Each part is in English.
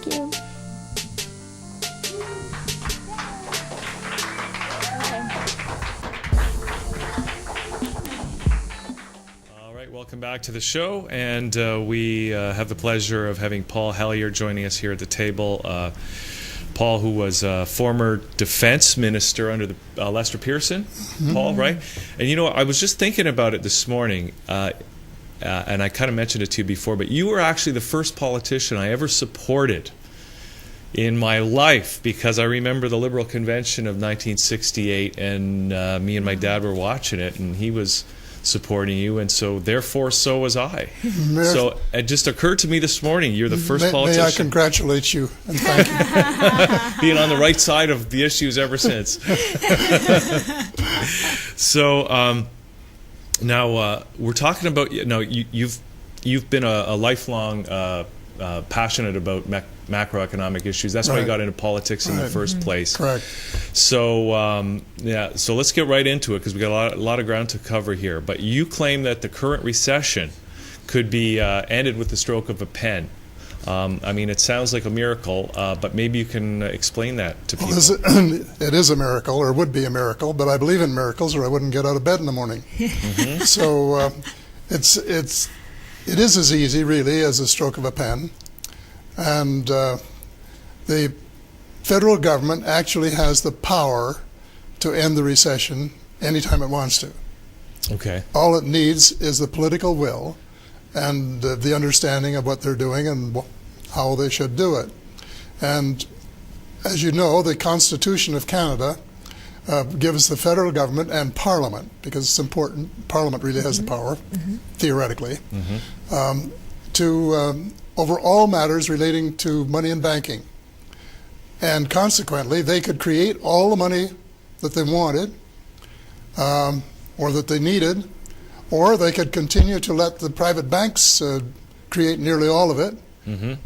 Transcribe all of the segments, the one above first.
Thank you. All right, welcome back to the show, and we have the pleasure of having Paul Hellyer joining us here at the table. Paul, who was a former defense minister under the Lester Pearson, Paul, right? And you know, I was just thinking about it this morning, and I kind of mentioned it to you before, but you were actually the first politician I ever supported in my life, because I remember the Liberal Convention of 1968, and me and my dad were watching it, and he was supporting you, and so therefore so was I. So it just occurred to me this morning, you're the first politician. May I congratulate you and thank you. Being on the right side of the issues ever since. So now we're talking about, you've been a lifelong passionate about macroeconomic issues. That's why you got into politics in the first place. Correct. So so let's get right into it, because we got a lot of ground to cover here. But you claim that the current recession could be ended with the stroke of a pen. I mean, it sounds like a miracle, but maybe you can explain that to people. Well, it is a miracle, or would be a miracle, but I believe in miracles, or I wouldn't get out of bed in the morning. So it is as easy, really, as a stroke of a pen. And the federal government actually has the power to end the recession anytime it wants to. Okay. All it needs is the political will and the understanding of what they're doing and how they should do it. And as you know, the Constitution of Canada gives the federal government and Parliament, because it's important, Parliament really has the power, theoretically, to over all matters relating to money and banking. And consequently, they could create all the money that they wanted or that they needed, or they could continue to let the private banks create nearly all of it,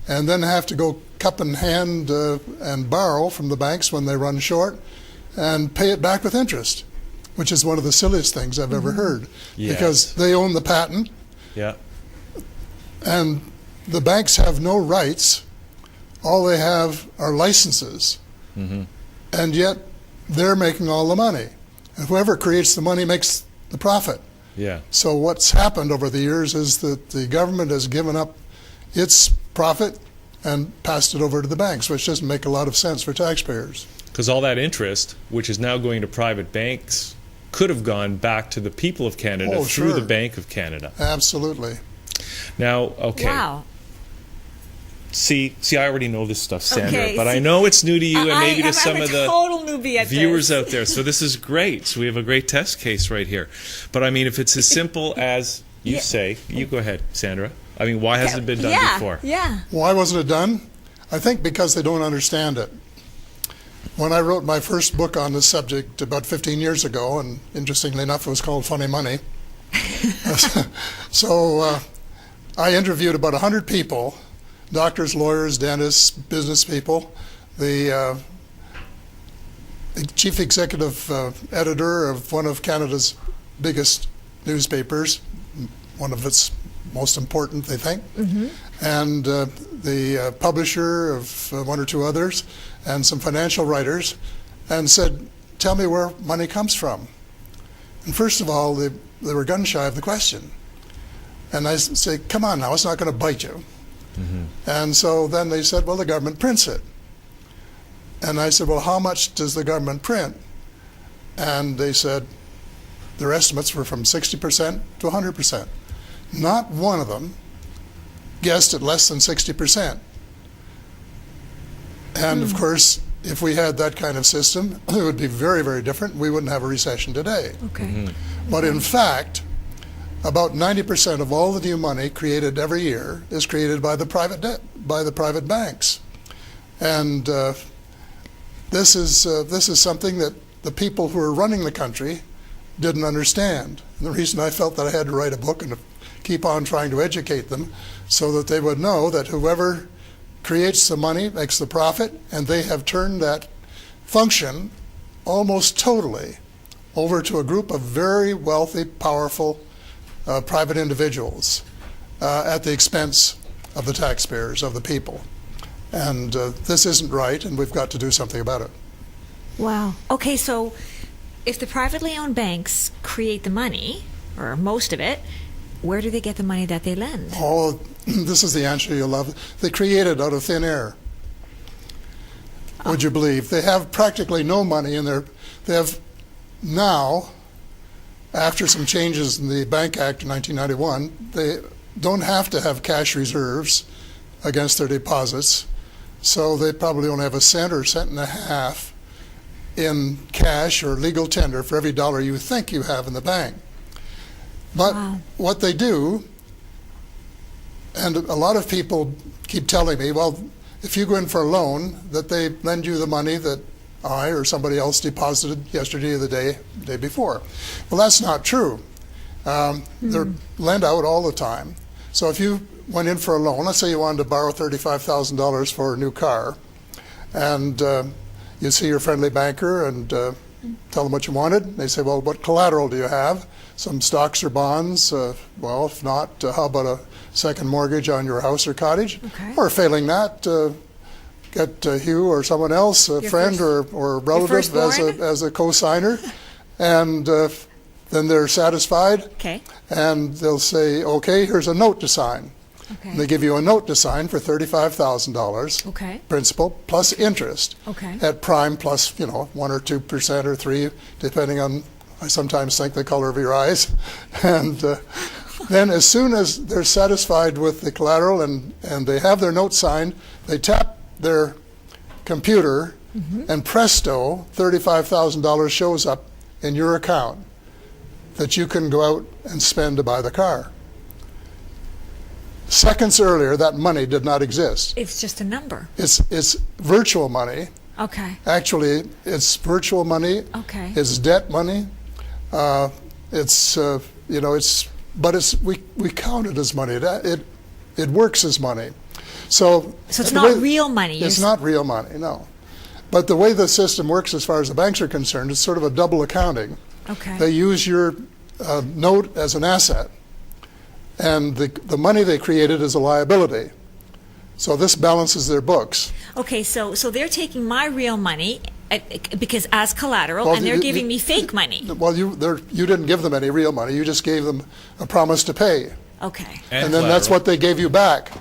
and then have to go cup in hand and borrow from the banks when they run short and pay it back with interest, which is one of the silliest things I've ever heard, because they own the patent, and the banks have no rights. All they have are licenses, and yet they're making all the money. And whoever creates the money makes the profit. So what's happened over the years is that the government has given up its profit and passed it over to the banks, which doesn't make a lot of sense for taxpayers. Because all that interest, which is now going to private banks, could have gone back to the people of Canada through the Bank of Canada. Absolutely. Now, okay. Wow. See, I already know this stuff, Sandra, but I know it's new to you and maybe to some of the viewers out there. So this is great. So we have a great test case right here. But I mean, if it's as simple as you say, you go ahead, Sandra. I mean, why hasn't it been done before? Why wasn't it done? I think because they don't understand it. When I wrote my first book on this subject about 15 years ago, and interestingly enough, it was called Funny Money. So I interviewed about 100 people, doctors, lawyers, dentists, business people, the chief executive editor of one of Canada's biggest newspapers, one of its most important, they think, and the publisher of one or two others, and some financial writers, and said, tell me where money comes from. And first of all, they were gun shy of the question. And I say, come on now, it's not going to bite you. And so then they said, well, the government prints it. And I said, well, how much does the government print? And they said their estimates were from 60% to 100%. Not one of them guessed at less than 60%. And of course, if we had that kind of system, it would be very, very different. We wouldn't have a recession today. But in fact, about 90% of all the new money created every year is created by the private banks, and this is something that the people who are running the country didn't understand. And the reason I felt that I had to write a book and to keep on trying to educate them, so that they would know that whoever creates the money makes the profit, and they have turned that function almost totally over to a group of very wealthy, powerful private individuals at the expense of the taxpayers, of the people. And this isn't right, and we've got to do something about it. Wow. Okay, so if the privately owned banks create the money, or most of it, where do they get the money that they lend? Oh, this is the answer you'll love. They create it out of thin air. Would you believe? They have practically no money in their... They have now, after some changes in the Bank Act of 1991, they don't have to have cash reserves against their deposits, so they probably only have a cent or a cent and a half in cash or legal tender for every dollar you think you have in the bank. But what they do, and a lot of people keep telling me, well, if you go in for a loan, that they lend you the money that I or somebody else deposited yesterday or the day before. Well, that's not true. They're lent out all the time. So if you went in for a loan, let's say you wanted to borrow $35,000 for a new car, and you see your friendly banker and tell them what you wanted. They say, well, what collateral do you have? Some stocks or bonds? Well, if not, how about a second mortgage on your house or cottage? Okay. Or failing that, get Hugh or someone else, a friend or relative as a co-signer, and then they're satisfied. Okay. And they'll say, okay, here's a note to sign. Okay. And they give you a note to sign for $35,000, Okay. principal plus interest, Okay. at prime plus 1 or 2% or 3%, depending on, I sometimes think, the color of your eyes. And then as soon as they're satisfied with the collateral and they have their note signed, they tap their computer, and presto, $35,000 shows up in your account that you can go out and spend to buy the car. Seconds earlier, that money did not exist. It's just a number. It's virtual money. Okay. Actually, it's virtual money. Okay. It's debt money. We count it as money. It works as money. So it's not real money. It's not real money, no. But the way the system works as far as the banks are concerned, it's sort of a double accounting. Okay. They use your note as an asset, and the money they created is a liability. So this balances their books. Okay, so they're taking my real money because as collateral, Well, and they're giving me fake money. Well, you didn't give them any real money. You just gave them a promise to pay. Okay. And then that's what they gave you back.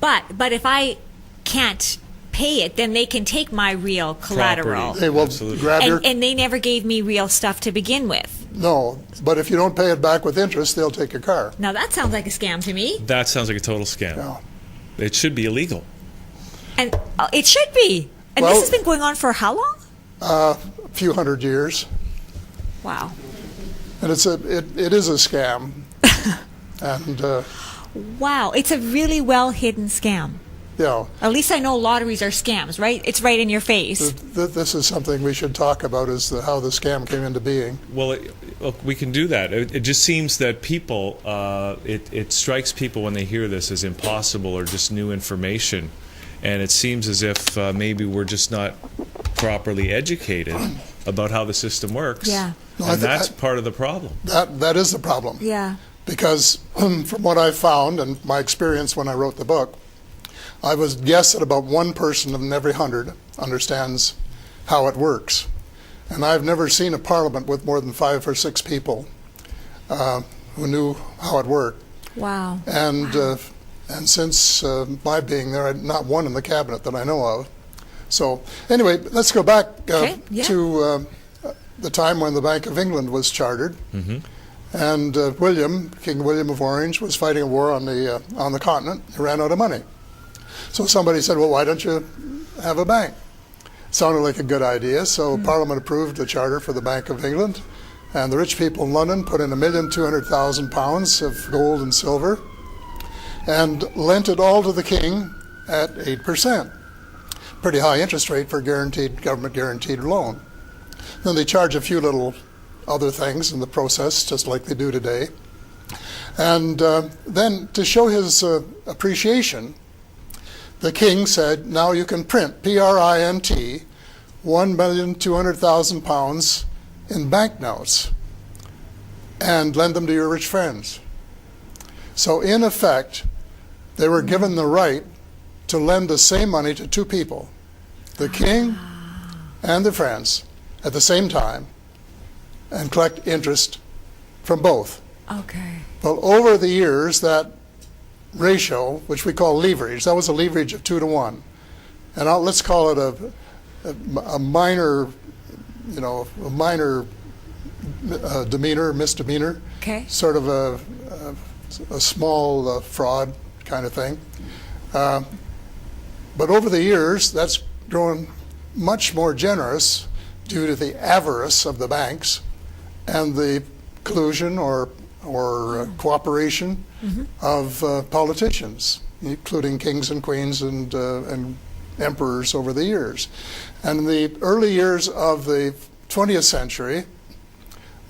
But if I can't pay it, then they can take my real collateral. Property. They will Absolutely. grab your... And they never gave me real stuff to begin with. No, but if you don't pay it back with interest, they'll take your car. Now that sounds like a scam to me. That sounds like a total scam. Yeah. It should be illegal. And it should be. And Well- this has been going on for how long? A few hundred years. Wow. And it is a scam. And, Wow. It's a really well hidden scam. At least I know lotteries are scams, right? It's right in your face. this is something we should talk about, is how the scam came into being. Well, we can do that. It just seems that people, it strikes people when they hear this as impossible or just new information. And it seems as if maybe we're just not properly educated about how the system works. Yeah. No, And that's part of the problem. That is the problem. Yeah. Because from what I found and my experience when I wrote the book, I would guess that about one person in every 100 understands how it works. And I've never seen a parliament with more than 5 or 6 people who knew how it worked. Wow. And since my being there, not one in the cabinet that I know of. So anyway, let's go back to the time when the Bank of England was chartered. And King William of Orange was fighting a war on the continent. He ran out of money. So somebody said, well, why don't you have a bank? Sounded like a good idea, so Parliament approved the charter for the Bank of England, and the rich people in London put in £1,200,000 of gold and silver and lent it all to the king at 8%. Pretty high interest rate for a government guaranteed loan. Then they charge a few little other things in the process, just like they do today. And then to show his appreciation, the king said, now you can print, print, £1,200,000 in banknotes and lend them to your rich friends. So in effect, they were given the right to lend the same money to two people, the king and the friends, at the same time, and collect interest from both. Okay. Well, over the years, that ratio, which we call leverage, that was a leverage of 2 to 1. And let's call it a minor, a minor misdemeanor, Okay. sort of a small fraud kind of thing. But over the years, that's grown much more generous due to the avarice of the banks and the collusion or cooperation of politicians, including kings and queens and emperors over the years. And in the early years of the 20th century,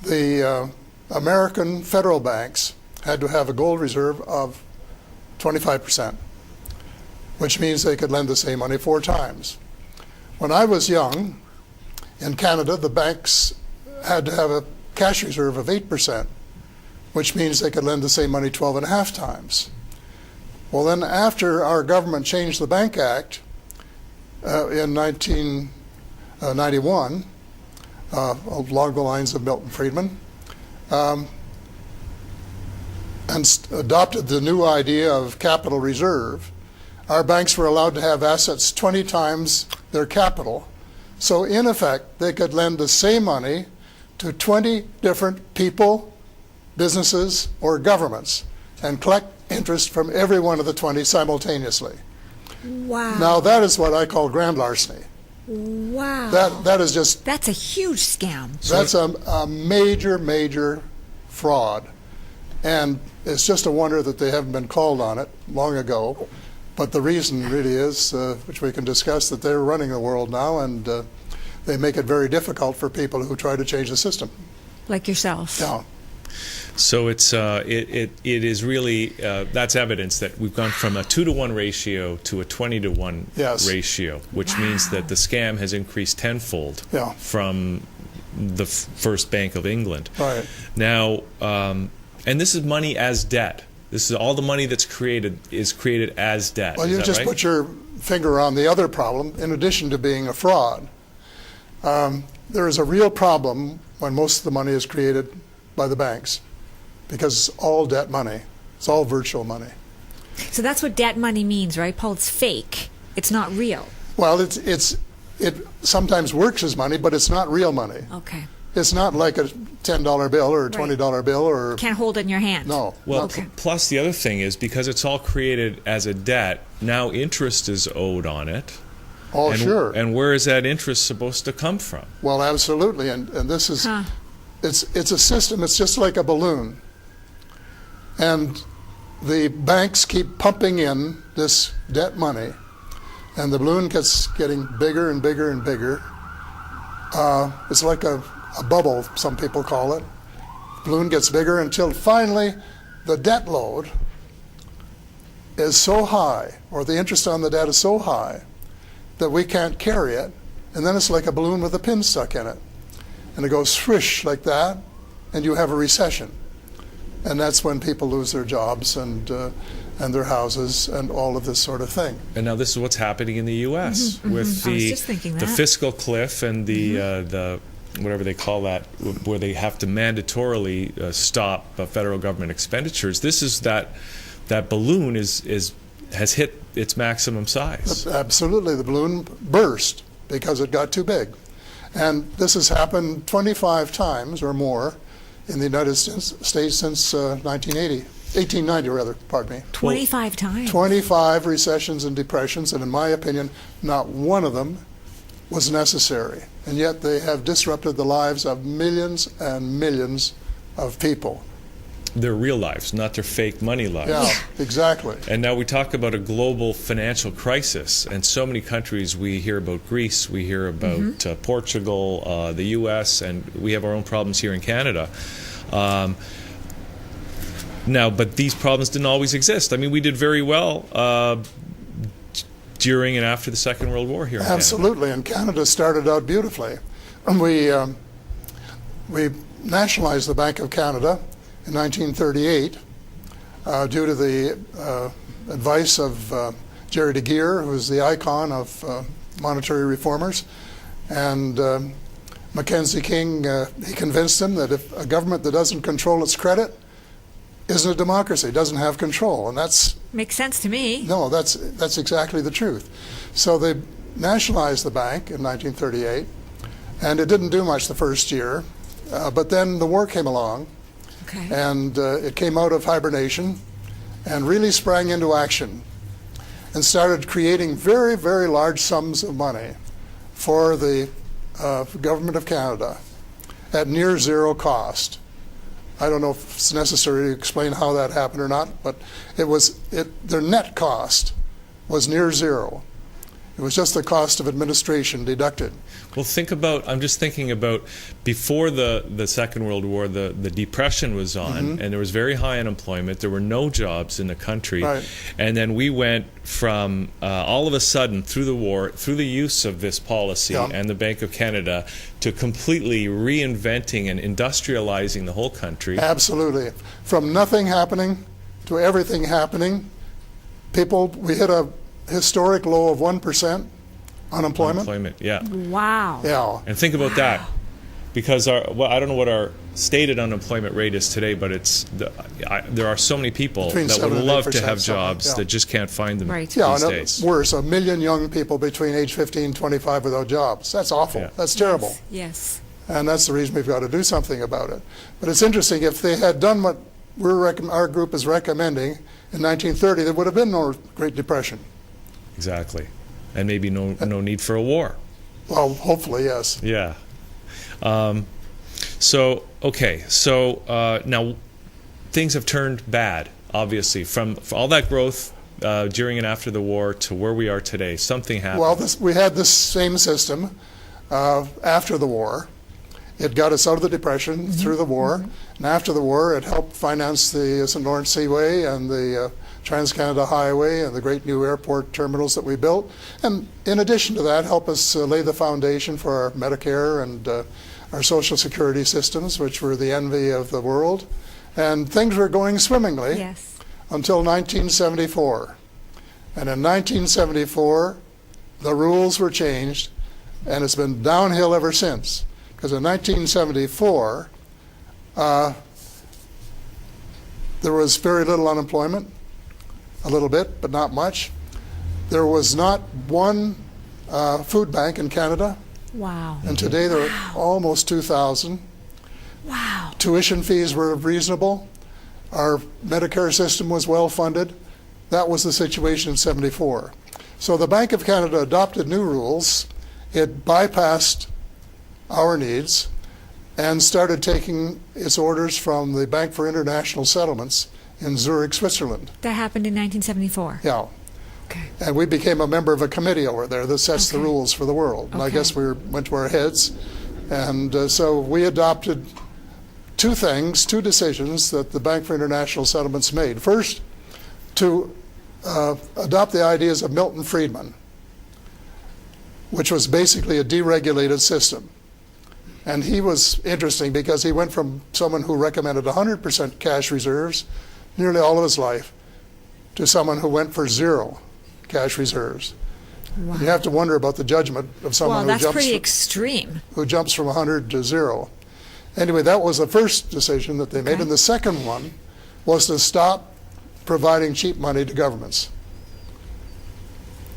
the American federal banks had to have a gold reserve of 25%, which means they could lend the same money 4 times. When I was young, in Canada, the banks had to have a cash reserve of 8%, which means they could lend the same money 12.5 times. Well, then after our government changed the Bank Act in 1991, along the lines of Milton Friedman, and adopted the new idea of capital reserve, our banks were allowed to have assets 20 times their capital. So in effect, they could lend the same money to 20 different people, businesses, or governments, and collect interest from every one of the 20 simultaneously. Wow. Now that is what I call grand larceny. Wow. That is just, That's a huge scam. that's a major fraud. And it's just a wonder that they haven't been called on it long ago. But the reason really is, which we can discuss, that they're running the world now, and they make it very difficult for people who try to change the system. Like yourself. Yeah. So it's it is really that's evidence that we've gone from a 2 to 1 ratio to a 20 to 1 Yes. ratio, which means that the scam has increased tenfold Yeah. from the first Bank of England. Right. Now, and this is money as debt. This is all the money that's created is created as debt. Well, is you that just right? put your finger on the other problem. In addition to being a fraud, there is a real problem when most of the money is created by the banks, because it's all debt money. It's all virtual money. So that's what debt money means, right, Paul? It's fake. It's not real. Well, it sometimes works as money, but it's not real money. Okay. It's not like a $10 bill or a $20 bill or Can't hold it in your hand. no. Well, Okay. plus the other thing is, because it's all created as a debt, now interest is owed on it. Oh, And, sure. And where is that interest supposed to come from? Well, absolutely. And this is Huh. it's a system. It's just like a balloon. And the banks keep pumping in this debt money, and the balloon gets getting bigger and bigger and bigger. It's like a bubble, some people call it. The balloon gets bigger until finally the debt load is so high, or the interest on the debt is so high, that we can't carry it. And then it's like a balloon with a pin stuck in it. And it goes swish like that, and you have a recession. And that's when people lose their jobs and their houses and all of this sort of thing. And now this is what's happening in the U.S. with I was the just thinking the that. fiscal cliff and the whatever they call that, where they have to mandatorily stop federal government expenditures. This is that balloon has hit its maximum size. Absolutely, the balloon burst because it got too big. And this has happened 25 times or more in the United States since 1890 rather, pardon me. 25 times. 25 recessions and depressions, and in my opinion, not one of them was necessary. And yet they have disrupted the lives of millions and millions of people. Their real lives, not their fake money lives. Yeah, exactly. And now we talk about a global financial crisis, and so many countries. We hear about Greece, we hear about Portugal, the U.S., and we have our own problems here in Canada. Now, but these problems didn't always exist. I mean, we did very well during and after the Second World War here in Absolutely, and Canada started out beautifully. We nationalized the Bank of Canada in 1938 due to the advice of Jerry de Geer, who was the icon of monetary reformers. And Mackenzie King, he convinced him that if a government that doesn't control its credit isn't a democracy, doesn't have control. And that's... Makes sense to me. No, that's exactly the truth. So they nationalized the bank in 1938, and it didn't do much the first year. But then the war came along, Okay. and it came out of hibernation and really sprang into action and started creating very, very large sums of money for the government of Canada at near zero cost. I don't know if it's necessary to explain how that happened or not, but their net cost was near zero. It was just the cost of administration deducted. Well, I'm just thinking about before the Second World War, the Depression was on, and there was very high unemployment. There were no jobs in the country. Right. And then we went from, all of a sudden, through the war, through the use of this policy and the Bank of Canada, to completely reinventing and industrializing the whole country. Absolutely. From nothing happening to everything happening, we hit a historic low of 1% unemployment. Yeah. Wow. Yeah. And think about that, because I don't know what our stated unemployment rate is today, but there are so many people Between that 7 would and love to 8%, have jobs yeah. that just can't find them Right. Yeah, these and days. worse, 1 million young people between age 15 and 25 without jobs. That's awful. Yeah. That's terrible. Yes. And that's the reason we've got to do something about it. But it's interesting, if they had done what our group is recommending in 1930, there would have been no Great Depression. Exactly. And maybe no need for a war. Well, hopefully, yes. Yeah. So now things have turned bad, obviously, from all that growth during and after the war to where we are today. Something happened. Well, we had this same system after the war. It got us out of the Depression through the war. And after the war, it helped finance the St. Lawrence Seaway and the Trans-Canada Highway and the great new airport terminals that we built. And in addition to that, help us lay the foundation for our Medicare and our Social Security systems, which were the envy of the world. And things were going swimmingly until 1974. And in 1974, the rules were changed, and it's been downhill ever since. Because in 1974, there was very little unemployment, a little bit, but not much. There was not one food bank in Canada. Wow. And today there are almost 2,000. Wow. Tuition fees were reasonable. Our Medicare system was well funded. That was the situation in 74. So the Bank of Canada adopted new rules. It bypassed our needs and started taking its orders from the Bank for International Settlements in Zurich, Switzerland. That happened in 1974. Yeah. Okay. And we became a member of a committee over there that sets the rules for the world. And I guess we went to our heads. And so we adopted two decisions that the Bank for International Settlements made. First, to adopt the ideas of Milton Friedman, which was basically a deregulated system. And he was interesting because he went from someone who recommended 100% cash reserves nearly all of his life to someone who went for zero cash reserves. Wow. And you have to wonder about the judgment of someone Well, that's pretty extreme. who jumps from 100 to zero. Anyway, that was the first decision that they made. Okay. And the second one was to stop providing cheap money to governments.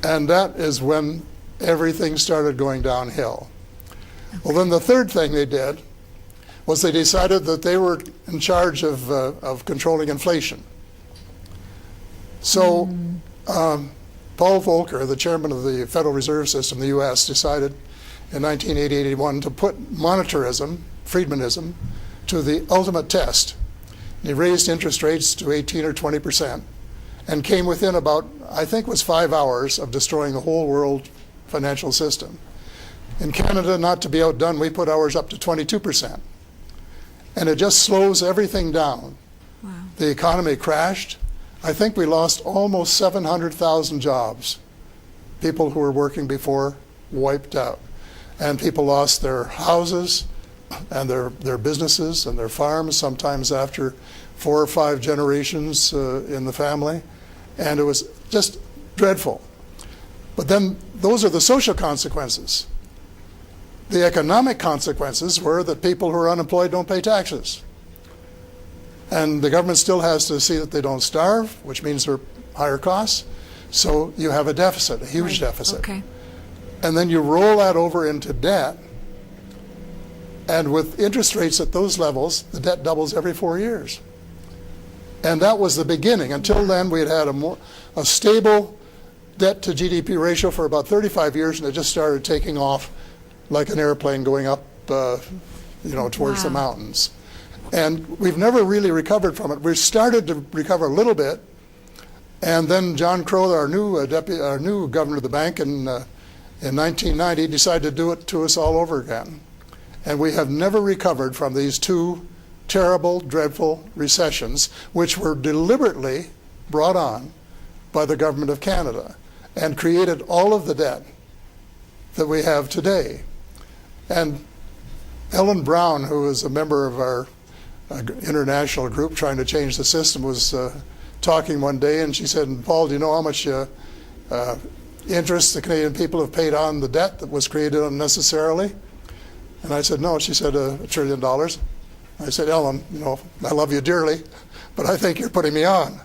And that is when everything started going downhill. Well, then the third thing they did was they decided that they were in charge of controlling inflation. So Paul Volcker, the chairman of the Federal Reserve System, the U.S., decided in 1980-81 to put monetarism, Friedmanism, to the ultimate test. And he raised interest rates to 18 or 20% and came within about, I think it was 5 hours of destroying the whole world financial system. In Canada, not to be outdone, we put ours up to 22%. And it just slows everything down. Wow. The economy crashed. I think we lost almost 700,000 jobs. People who were working before wiped out. And people lost their houses and their businesses and their farms, sometimes after 4 or 5 generations in the family. And it was just dreadful. But then those are the social consequences. The economic consequences were that people who are unemployed don't pay taxes. And the government still has to see that they don't starve, which means there are higher costs. So you have a deficit, a huge deficit. Okay. And then you roll that over into debt. And with interest rates at those levels, the debt doubles every 4 years. And that was the beginning. Until then, we had had a stable debt to GDP ratio for about 35 years, and it just started taking off like an airplane going up, towards the mountains. And we've never really recovered from it. We started to recover a little bit, and then John Crow, our new governor of the bank, in 1990, decided to do it to us all over again. And we have never recovered from these two terrible, dreadful recessions, which were deliberately brought on by the government of Canada and created all of the debt that we have today. And Ellen Brown, who is a member of our international group trying to change the system, was talking one day, and she said, "Paul, do you know how much interest the Canadian people have paid on the debt that was created unnecessarily?" And I said, "No." She said, $1 trillion. I said, "Ellen, I love you dearly, but I think you're putting me on."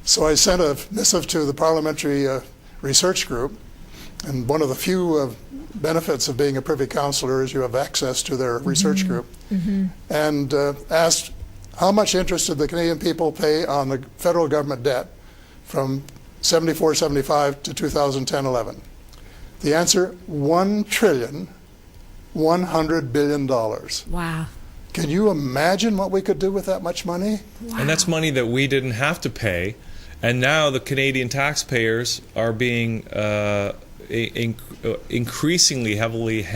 So I sent a missive to the Parliamentary Research Group, and one of the few benefits of being a Privy Councillor is you have access to their research group, and asked how much interest did the Canadian people pay on the federal government debt from 74-75 to 2010-11. The answer, $1,100 billion. Wow. Can you imagine what we could do with that much money? Wow. And that's money that we didn't have to pay. And now the Canadian taxpayers are being increasingly heavily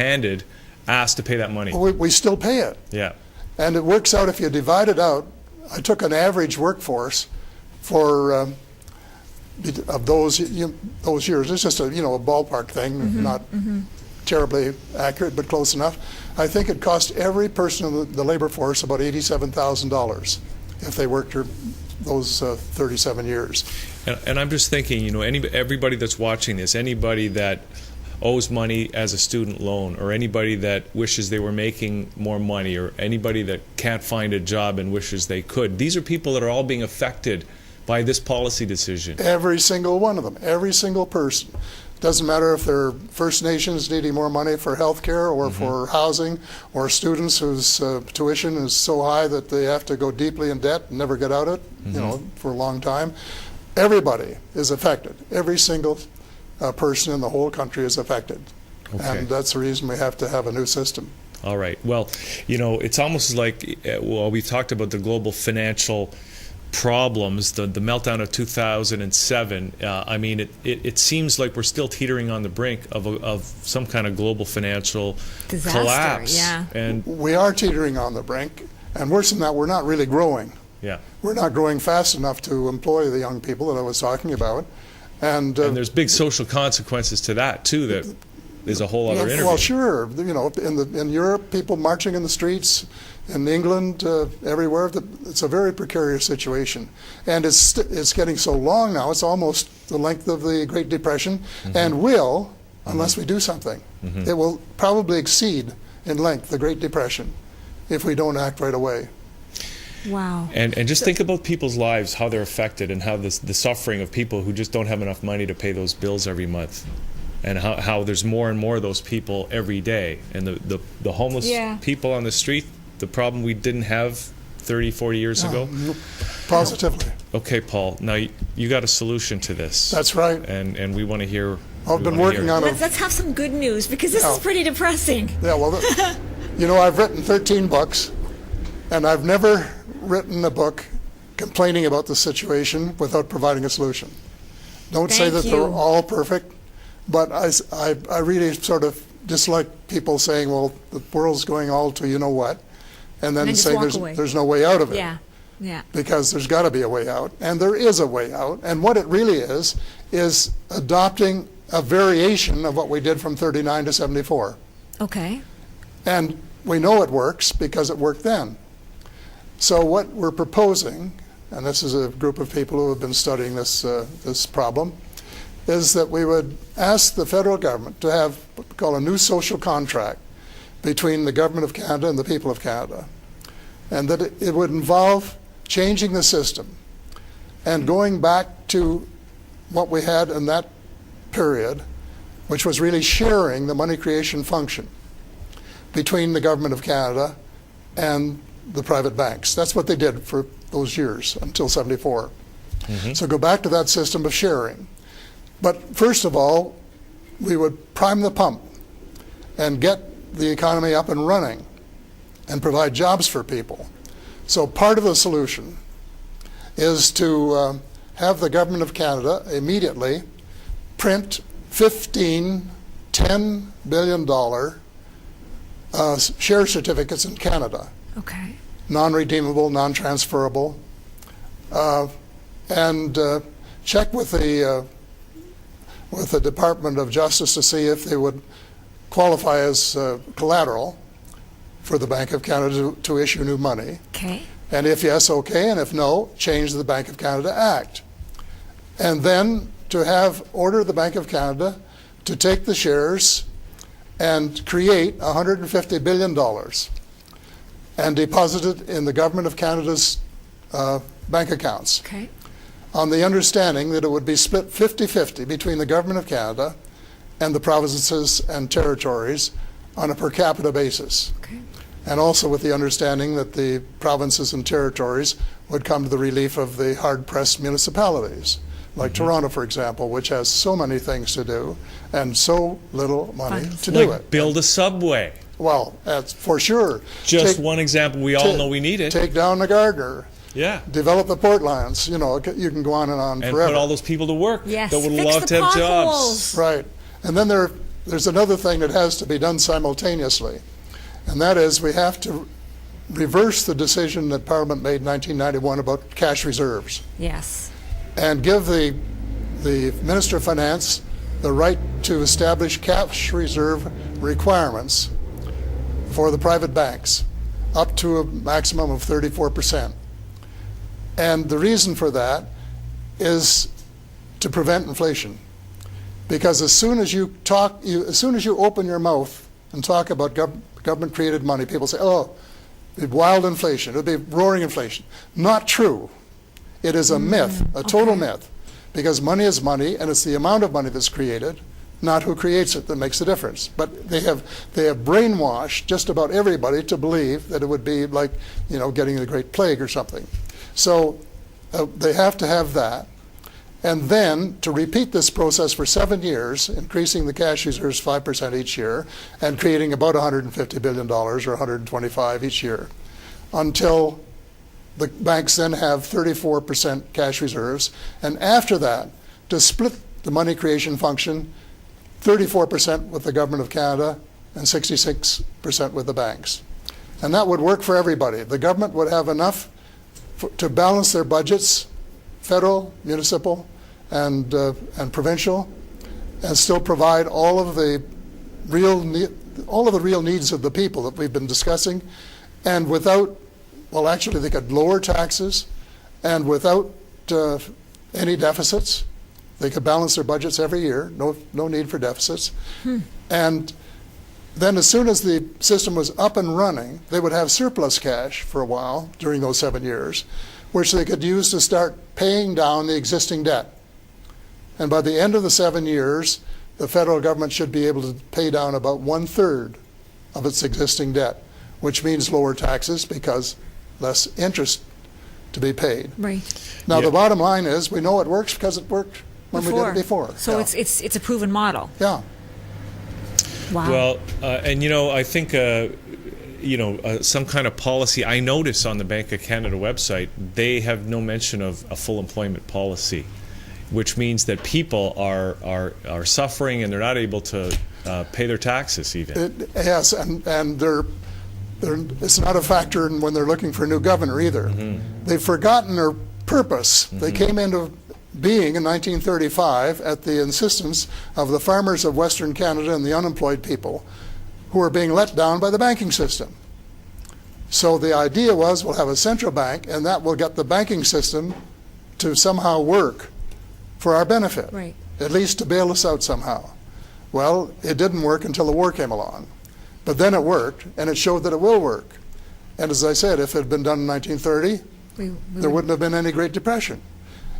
asked to pay that money. We still pay it. Yeah. And it works out, if you divide it out, I took an average workforce for of those years. It's just a ballpark thing, not terribly accurate, but close enough. I think it cost every person in the labor force about $87,000 if they worked those 37 years. And I'm just thinking, everybody that's watching this, anybody that owes money as a student loan, or anybody that wishes they were making more money, or anybody that can't find a job and wishes they could, these are people that are all being affected by this policy decision. Every single one of them, every single person. Doesn't matter if they're First Nations needing more money for health care or for housing, or students whose tuition is so high that they have to go deeply in debt and never get out of it, for a long time. Everybody is affected. Every single person in the whole country is affected. Okay. And that's the reason we have to have a new system. All right. Well, it's almost like, we've talked about the global financial problems, the meltdown of 2007. It seems like we're still teetering on the brink of some kind of global financial disaster, collapse. Yeah. And we are teetering on the brink, and worse than that, we're not really growing. Yeah. We're not growing fast enough to employ the young people that I was talking about. And there's big social consequences to that too. That is a whole other interview. Well, sure. In Europe, people marching in the streets. In England, everywhere, it's a very precarious situation, and it's getting so long now. It's almost the length of the Great Depression, and will, unless we do something, it will probably exceed in length the Great Depression if we don't act right away. Wow. And just think about people's lives, how they're affected, and how the suffering of people who just don't have enough money to pay those bills every month, and how there's more and more of those people every day, and the homeless people on the street, the problem we didn't have 30, 40 years ago. Positively. Okay, Paul, now you got a solution to this. That's right. And we want to hear. I've been working on it. Let's have some good news, because this is pretty depressing. Yeah, well, I've written 13 books, and I've never written a book complaining about the situation without providing a solution. Don't say that they're all perfect, but I really sort of dislike people saying, well, the world's going all to you-know-what, and then saying there's no way out of it. Yeah, yeah. Because there's got to be a way out, and there is a way out. And what it really is adopting a variation of what we did from 39 to 74. Okay. And we know it works because it worked then. So what we're proposing, and this is a group of people who have been studying this problem, is that we would ask the federal government to have what we call a new social contract between the government of Canada and the people of Canada, and that it would involve changing the system and going back to what we had in that period, which was really sharing the money creation function between the government of Canada and the private banks. That's what they did for those years until '74. So go back to that system of sharing. But first of all, we would prime the pump and get the economy up and running and provide jobs for people. So part of the solution is to have the government of Canada immediately print 15 $10 billion share certificates in Canada. Okay. Non-redeemable, non-transferable, and check with the Department of Justice to see if they would qualify as collateral for the Bank of Canada to issue new money. Okay. And if yes, okay, and if no, change the Bank of Canada Act. And then to order the Bank of Canada to take the shares and create $150 billion and deposit it in the Government of Canada's bank accounts. Okay. On the understanding that it would be split 50-50 between the Government of Canada and the provinces and territories on a per capita basis. Okay. And also with the understanding that the provinces and territories would come to the relief of the hard-pressed municipalities, like Toronto, for example, which has so many things to do and so little money Funds. to do Like it. build a subway. Well, that's for sure. Just Take- one example. We all know we need it. Take down the Gardner. Yeah. Develop the port lines. You know, you can go on and on And forever. put all those people to work Yes. that would Fix love the to have jobs. potholes. Right. And then there's another thing that has to be done simultaneously, and that is we have to reverse the decision that Parliament made in 1991 about cash reserves Yes. and give the Minister of Finance the right to establish cash reserve requirements for the private banks up to a maximum of 34%. And the reason for that is to prevent inflation. Because as soon as you open your mouth and talk about government-created money, people say, "Oh, it'd be wild inflation. It would be roaring inflation." Not true. It is a myth, a total myth, because money is money, and it's the amount of money that's created, not who creates it, that makes the difference. But they have brainwashed just about everybody to believe that it would be like, getting the Great Plague or something. So they have to have that. And then to repeat this process for 7 years, increasing the cash reserves 5% each year and creating about $150 billion or $125 each year until the banks then have 34% cash reserves. And after that, to split the money creation function 34% with the Government of Canada and 66% with the banks. And that would work for everybody. The government would have enough to balance their budgets, federal, municipal, and provincial, and still provide all of the real needs of the people that we've been discussing, and without, well, actually they could lower taxes, and without any deficits. They could balance their budgets every year, no need for deficits. And then as soon as the system was up and running, they would have surplus cash for a while during those 7 years, which they could use to start paying down the existing debt. And by the end of the 7 years, the federal government should be able to pay down about 1/3 of its existing debt, which means lower taxes because less interest to be paid. Right. Now, Yeah. the bottom line is we know it works because it worked when we did it before. So Yeah. it's a proven model. Yeah. Wow. Well, and I think some kind of policy. I notice on the Bank of Canada website they have no mention of a full employment policy, which means that people are suffering and they're not able to pay their taxes even. Yes, and it's not a factor when they're looking for a new governor either. They've forgotten their purpose. They came into being in 1935 at the insistence of the farmers of Western Canada and the unemployed people who were being let down by the banking system. So the idea was we'll have a central bank and that will get the banking system to somehow work for our benefit. Right. at least to bail us out somehow. Well, it didn't work until the war came along. But then it worked, and it showed that it will work. And as I said, if it had been done in 1930, there wouldn't have been any Great Depression.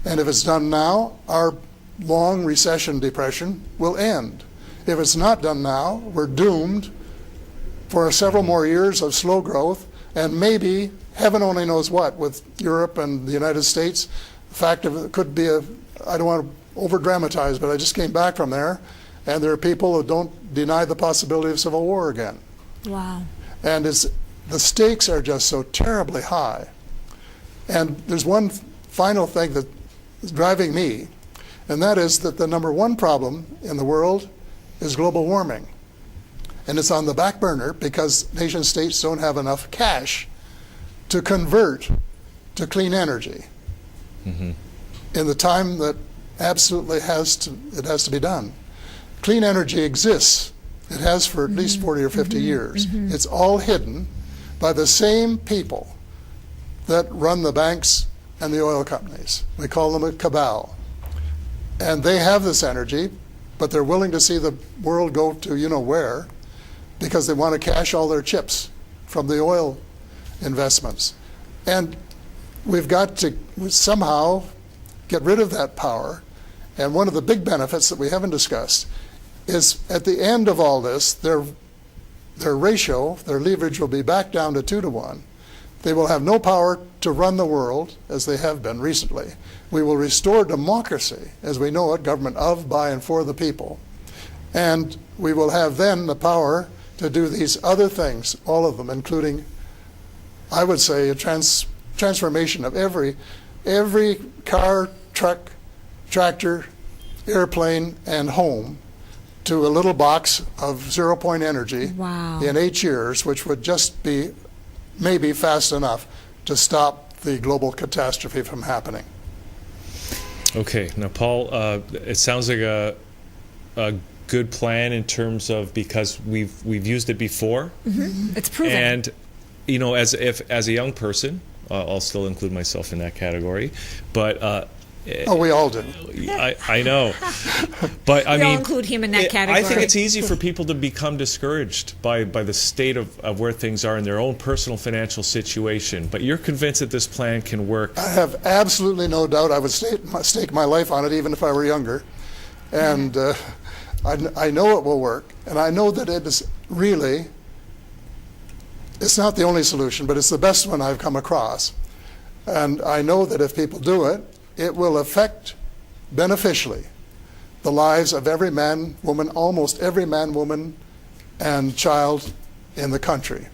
And if it's done now, our long recession depression will end. If it's not done now, we're doomed for several more years of slow growth, and maybe, heaven only knows what, with Europe and the United States. The fact of it could be I don't want to over-dramatize, but I just came back from there, and there are people who don't deny the possibility of civil war again. Wow. And the stakes are just so terribly high. And there's one final thing that is driving me, and that is that the number one problem in the world is global warming. And it's on the back burner because nation states don't have enough cash to convert to clean energy in the time that absolutely has to be done. Clean energy exists. It has for at least 40 or 50 years. It's all hidden by the same people that run the banks and the oil companies. We call them a cabal. And they have this energy, but they're willing to see the world go to you-know-where because they want to cash all their chips from the oil investments. And we've got to somehow get rid of that power. And one of the big benefits that we haven't discussed is at the end of all this, their ratio, their leverage will be back down to 2 to 1. They will have no power to run the world as they have been recently. We will restore democracy as we know it, government of, by, and for the people. And we will have then the power to do these other things, all of them, including, I would say, a transformation of every car, truck, tractor, airplane, and home to a little box of zero-point energy in 8 years, which would just be maybe fast enough to stop the global catastrophe from happening. Okay, now Paul, it sounds like a good plan in terms of because we've used it before. It's proven. And you know, as a young person, I'll still include myself in that category, but. We all do. I know, but I mean, all include him in that category. I think it's easy for people to become discouraged by the state of where things are in their own personal financial situation. But you're convinced that this plan can work. I have absolutely no doubt. I would stake my life on it, even if I were younger. And I know it will work, and I know that it is really. It's not the only solution, but it's the best one I've come across. And I know that if people do it, it will affect beneficially the lives of every man, woman, almost every man, woman, and child in the country.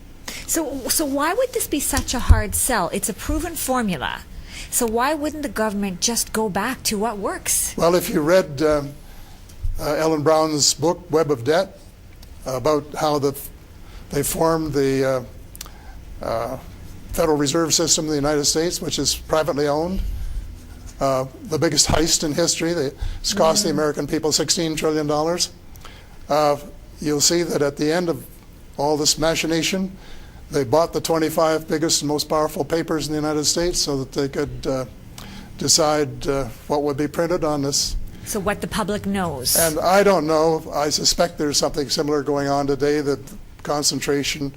So why would this be such a hard sell? It's a proven formula. So why wouldn't the government just go back to what works? Well, if you read Ellen Brown's book, Web of Debt, about how they formed the Federal Reserve System of the United States, which is privately owned, the biggest heist in history. It's cost the American people $16 trillion. You'll see that at the end of all this machination, they bought the 25 biggest and most powerful papers in the United States so that they could decide what would be printed on this. So what the public knows. And I don't know. I suspect there's something similar going on today, that concentration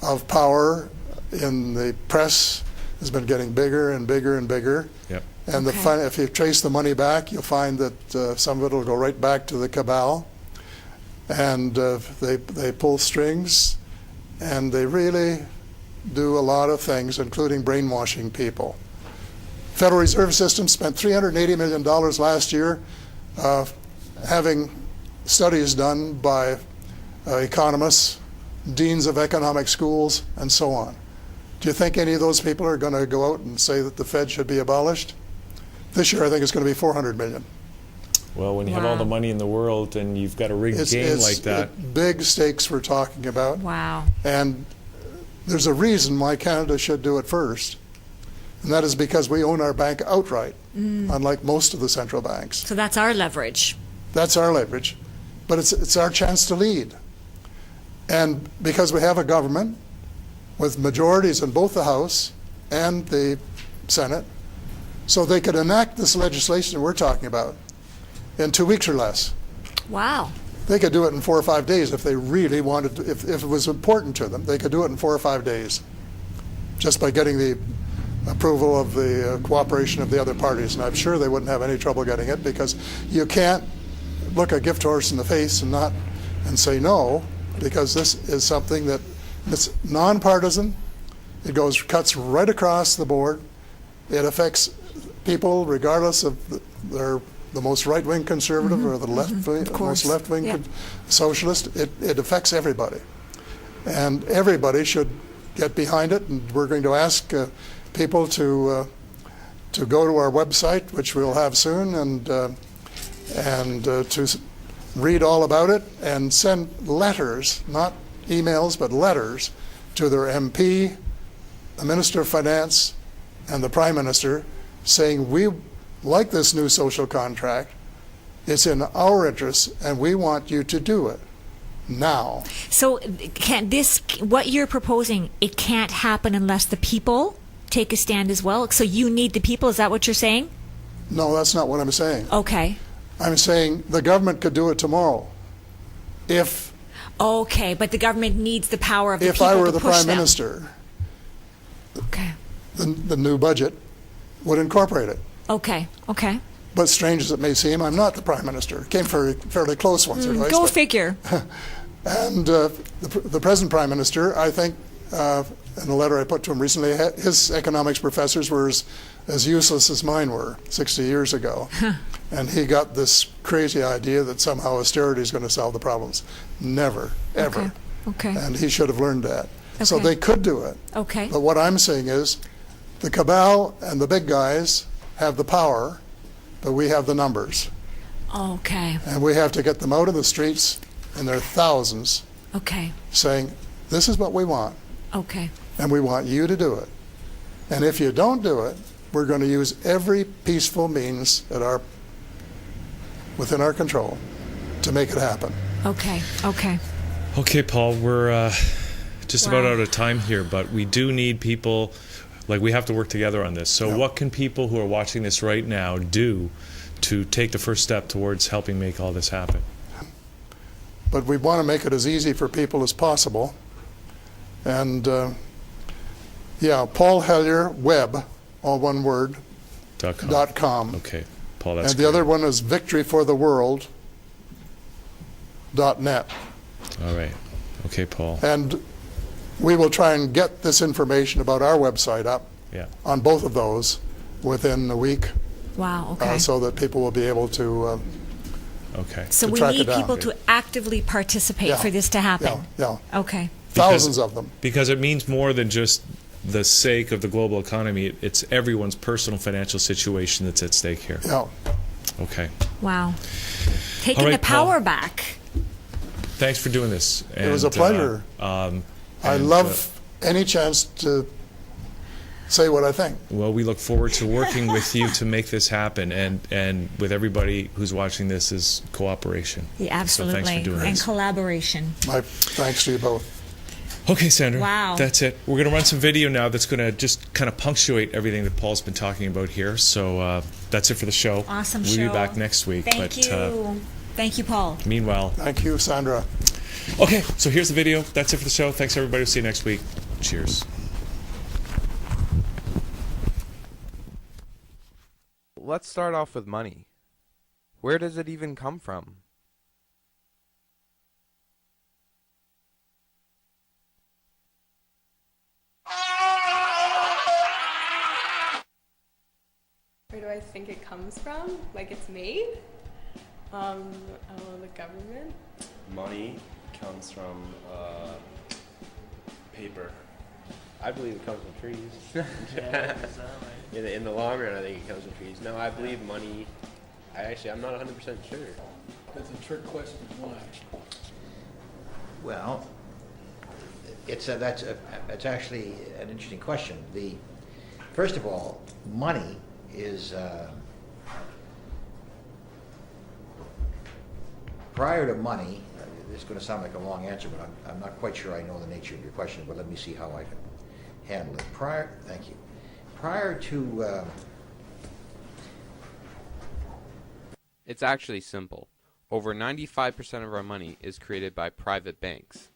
of power in the press has been getting bigger and bigger and bigger. Yep. And if you trace the money back, you'll find that some of it will go right back to the cabal. And they pull strings, and they really do a lot of things, including brainwashing people. Federal Reserve System spent $380 million last year having studies done by economists, deans of economic schools, and so on. Do you think any of those people are going to go out and say that the Fed should be abolished? This year, I think it's going to be $400 million. Well, when you have all the money in the world and you've got a rigged game like that. Big stakes we're talking about. Wow. And there's a reason why Canada should do it first. And that is because we own our bank outright, unlike most of the central banks. So that's our leverage. That's our leverage. But it's our chance to lead. And because we have a government with majorities in both the House and the Senate, so they could enact this legislation we're talking about. in 2 weeks or less. Wow. They could do it in 4 or 5 days if they really wanted to. If it was important to them, they could do it in 4 or 5 days, just by getting the approval of the cooperation of the other parties. And I'm sure they wouldn't have any trouble getting it, because you can't look a gift horse in the face and say no, because this is something that it's nonpartisan. It cuts right across the board. It affects people regardless of the most right-wing conservative or the most left-wing socialist. It affects everybody, and everybody should get behind it. And we're going to ask people to go to our website, which we'll have soon, and to read all about it and send letters, not emails, but letters to their MP, the Minister of Finance, and the Prime Minister, saying we like this new social contract. It's in our interest, and we want you to do it now. So what you're proposing, it can't happen unless the people take a stand as well? So you need the people, is that what you're saying? No, that's not what I'm saying. Okay. I'm saying the government could do it tomorrow. Okay, but the government needs the power of the people if I were to the push Prime them. Minister, Okay. the new budget would incorporate it. Okay. But strange as it may seem, I'm not the Prime Minister. Came fairly close once or twice. Go figure. And the present Prime Minister, I think, in a letter I put to him recently, his economics professors were as useless as mine were 60 years ago. And he got this crazy idea that somehow austerity is going to solve the problems. Never, ever. Okay. And he should have learned that. Okay. So they could do it. Okay. But what I'm saying is the cabal and the big guys have the power, but we have the numbers. Okay. And we have to get them out of the streets, and there are thousands, Okay. saying, this is what we want, Okay. and we want you to do it. And if you don't do it, we're going to use every peaceful means within our control to make it happen. Okay. Okay, Paul, we're just about Wow. out of time here, but we do need people, we have to work together on this. So what can people who are watching this right now do to take the first step towards helping make all this happen? But we want to make it as easy for people as possible. And Paul Hellyer, web, all one word, .com. Okay, Paul, that's And the other one is victoryfortheworld.net. All right. Okay, Paul. And we will try and get this information about our website up on both of those within a week. Wow, okay. So that people will be able to So we track it need down. people to actively participate for this to happen. Yeah. Okay. Thousands of them. Because it means more than just the sake of the global economy. It's everyone's personal financial situation that's at stake here. Yeah. Okay. Wow. Taking All right, the power Paul. back. Thanks for doing this. It was a pleasure. I love any chance to say what I think. Well, we look forward to working with you to make this happen, and with everybody who's watching this is cooperation. Yeah, absolutely. So thanks for doing and this. collaboration. My thanks to you both. Okay, Sandra. Wow. That's it. We're going to run some video now that's going to just kind of punctuate everything that Paul's been talking about here. So that's it for the show. Awesome we'll show. We'll be back next week. Thank you. Thank you, Paul. Meanwhile. Thank you, Sandra. Okay, so here's the video. That's it for the show. Thanks, everybody. We'll see you next week. Cheers. Let's start off with money. Where does it even come from? Where do I think it comes from? Like it's made? The government? Money comes from paper. I believe it comes from trees. In the long run, I think it comes from trees. No, I believe money. I'm not 100% sure. That's a trick question. Why? Well, that's actually an interesting question. First of all, money is prior to money. This is going to sound like a long answer, but I'm not quite sure I know the nature of your question. But let me see how I can handle it. Thank you. Prior to It's actually simple. Over 95% of our money is created by private banks.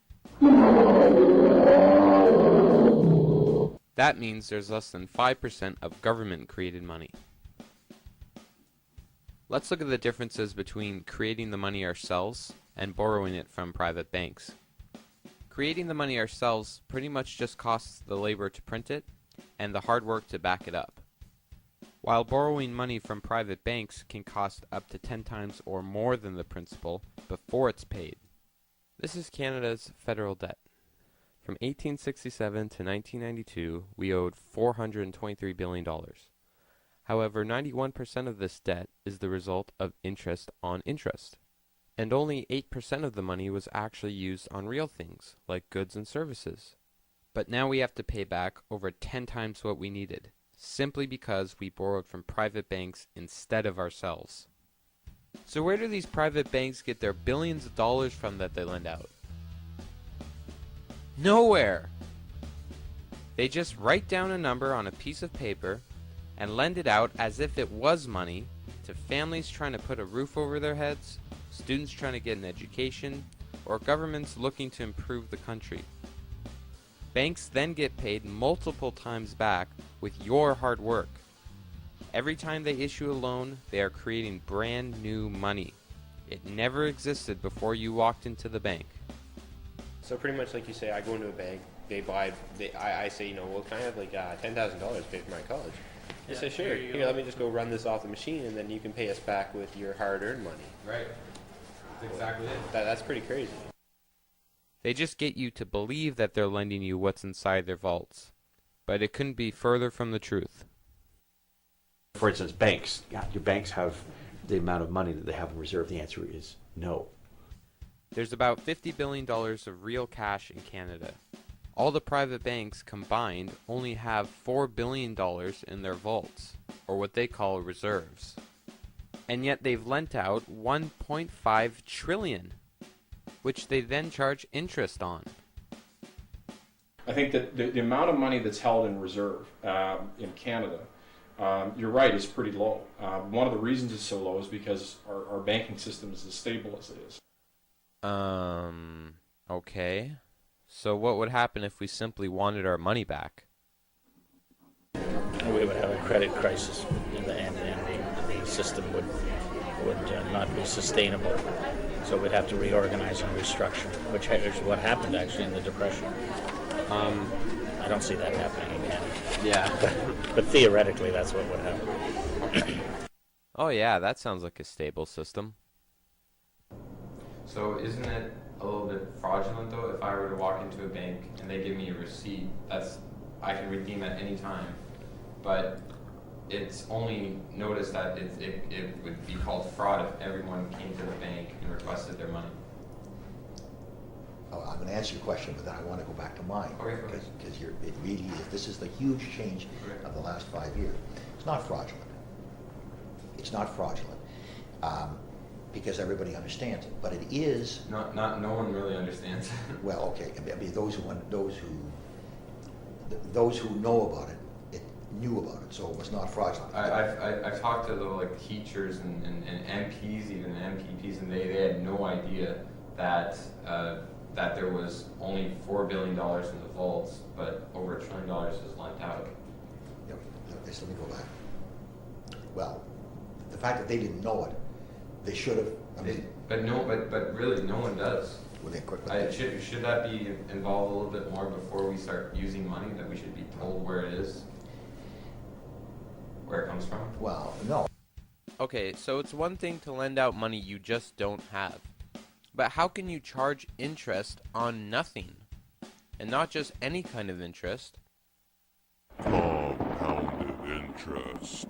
That means there's less than 5% of government-created money. Let's look at the differences between creating the money ourselves and borrowing it from private banks. Creating the money ourselves pretty much just costs the labor to print it and the hard work to back it up. While borrowing money from private banks can cost up to 10 times or more than the principal before it's paid. This is Canada's federal debt. From 1867 to 1992, we owed $423 billion. However, 91% of this debt is the result of interest on interest. And only 8% of the money was actually used on real things, like goods and services. But now we have to pay back over 10 times what we needed, simply because we borrowed from private banks instead of ourselves. So where do these private banks get their billions of dollars from that they lend out? Nowhere! They just write down a number on a piece of paper and lend it out as if it was money to families trying to put a roof over their heads, students trying to get an education, or governments looking to improve the country. Banks then get paid multiple times back with your hard work. Every time they issue a loan, they are creating brand new money. It never existed before you walked into the bank. So pretty much like you say, I go into a bank, I say, well, can I have like $10,000 to pay for my college? They say, sure, here, let me just go run this off the machine, and then you can pay us back with your hard-earned money. Right. That's exactly it. That's pretty crazy. They just get you to believe that they're lending you what's inside their vaults. But it couldn't be further from the truth. For instance, banks. Yeah, your banks have the amount of money that they have in reserve. The answer is no. There's about $50 billion of real cash in Canada. All the private banks combined only have $4 billion in their vaults, or what they call reserves. And yet they've lent out $1.5 trillion, which they then charge interest on. I think that the amount of money that's held in reserve in Canada, you're right, is pretty low. One of the reasons it's so low is because our banking system is as stable as it is. Okay. So what would happen if we simply wanted our money back? We would have a credit crisis, and the system would not be sustainable. So we'd have to reorganize and restructure, which is what happened actually in the Depression. I don't see that happening again. Yeah. But theoretically, that's what would happen. Oh yeah, that sounds like a stable system. So isn't it a little bit fraudulent though if I were to walk into a bank and they give me a receipt I can redeem at any time, but it's only noticed that it would be called fraud if everyone came to the bank and requested their money? Oh, I'm going to answer your question, but then I want to go back to mine. Okay. Because it really is. This is the huge change of the last 5 years. It's not fraudulent. It's not fraudulent. Because everybody understands it, but it is. No one really understands it. Well, okay. I mean, those who know about it, knew about it, so it was not fraudulent. I've talked to the teachers and MPs, even MPPs, and they had no idea that there was only $4 billion in the vaults, but over $1 trillion is lent out. Yeah, let me go back. Well, the fact that they didn't know it, they should have. But really, no one does. Well, should that be involved a little bit more before we start using money? That we should be told where it is, where it comes from? Well, no. Okay, so it's one thing to lend out money you just don't have, but how can you charge interest on nothing, and not just any kind of interest? Compounded interest.